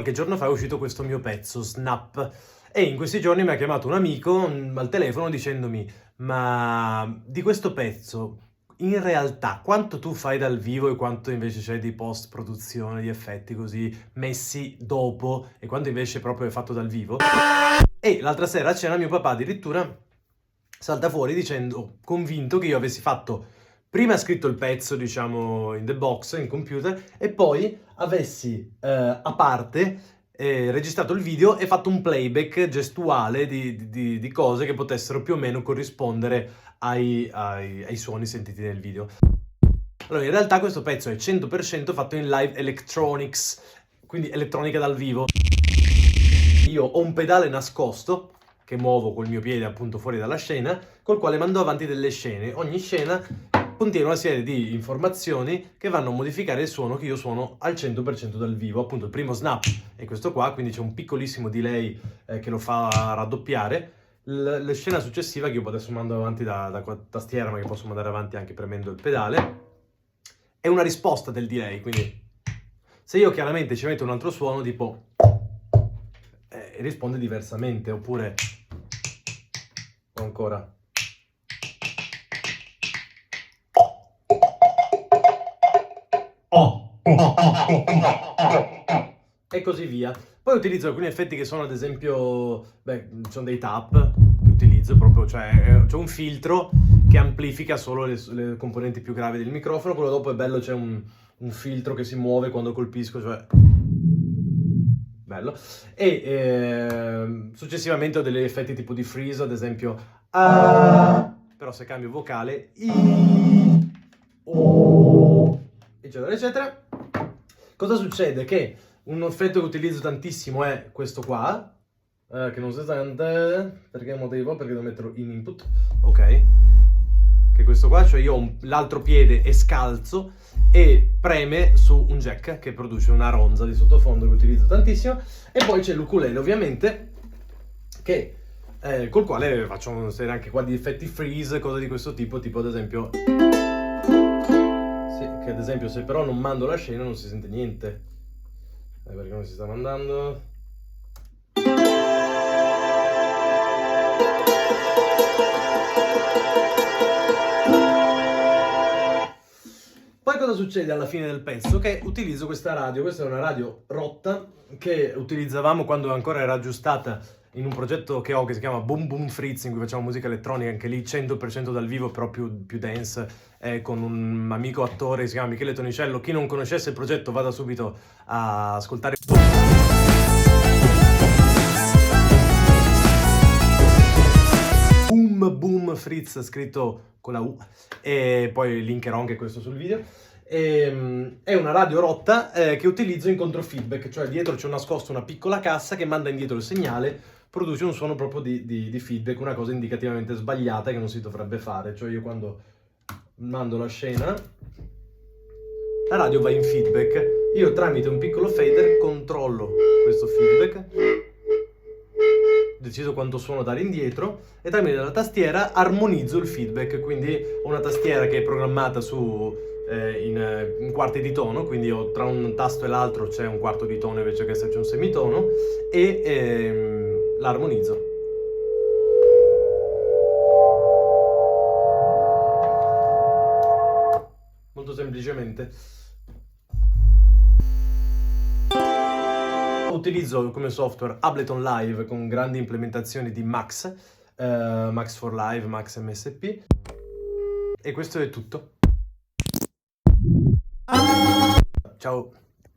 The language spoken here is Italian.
qualche giorno fa è uscito questo mio pezzo, Snap, e in questi giorni mi ha chiamato un amico al telefono dicendomi: ma di questo pezzo, in realtà, quanto tu fai dal vivo e quanto invece c'è di post-produzione, di effetti così messi dopo, e quanto invece proprio è fatto dal vivo? E l'altra sera a cena mio papà addirittura salta fuori dicendo, convinto che io avessi fatto, prima scritto il pezzo, diciamo, in the box, in computer, e poi avessi a parte registrato il video e fatto un playback gestuale di cose che potessero più o meno corrispondere ai suoni sentiti nel video. Allora, in realtà questo pezzo è 100% fatto in live electronics, quindi elettronica dal vivo. Io ho un pedale nascosto, che muovo col mio piede appunto fuori dalla scena, col quale mando avanti delle scene. Ogni scena contiene una serie di informazioni che vanno a modificare il suono che io suono al 100% dal vivo. Appunto il primo snap è questo qua, quindi c'è un piccolissimo delay che lo fa raddoppiare. La scena successiva, che io adesso mando avanti da tastiera, ma che posso mandare avanti anche premendo il pedale, è una risposta del delay, quindi se io chiaramente ci metto un altro suono tipo risponde diversamente, oppure ancora e così via. Poi utilizzo alcuni effetti che sono, ad esempio, sono dei tap che utilizzo proprio, cioè c'è un filtro che amplifica solo le componenti più gravi del microfono. Quello dopo è bello, c'è un filtro che si muove quando colpisco, cioè bello. E successivamente ho degli effetti tipo di freeze, ad esempio però se cambio vocale eccetera eccetera. Cosa succede? Che un effetto che utilizzo tantissimo è questo qua, che non si sente, perché motivo? Perché devo metterlo in input, ok, che è questo qua, cioè io ho l'altro piede è scalzo e preme su un jack che produce una ronza di sottofondo che utilizzo tantissimo. E poi c'è l'ukulele, ovviamente, che col quale faccio una serie anche qua di effetti freeze, cose di questo tipo ad esempio, sì, che ad esempio se però non mando la scena non si sente niente, perché non si sta mandando. Poi cosa succede alla fine del pezzo? Che utilizzo questa radio, questa è una radio rotta che utilizzavamo quando ancora era aggiustata in un progetto che ho che si chiama Boom Boom Fritz, in cui facciamo musica elettronica, anche lì 100% dal vivo, però più dance, con un amico attore che si chiama Michele Tonicello. Chi non conoscesse il progetto vada subito a ascoltare. Boom Boom Fritz scritto con la U, e poi linkerò anche questo sul video. È una radio rotta che utilizzo in controfeedback, cioè dietro c'è nascosto una piccola cassa che manda indietro il segnale, produce un suono proprio di feedback, una cosa indicativamente sbagliata che non si dovrebbe fare. Cioè io quando mando la scena, la radio va in feedback, io tramite un piccolo fader controllo questo feedback, decido quanto suono dare indietro e tramite la tastiera armonizzo il feedback. Quindi ho una tastiera che è programmata su in quarti di tono, quindi tra un tasto e l'altro c'è un quarto di tono invece che esserci un semitono, e l'armonizzo. Molto semplicemente. Utilizzo come software Ableton Live con grandi implementazioni di Max, Max for Live, Max MSP, e questo è tutto. Ciao!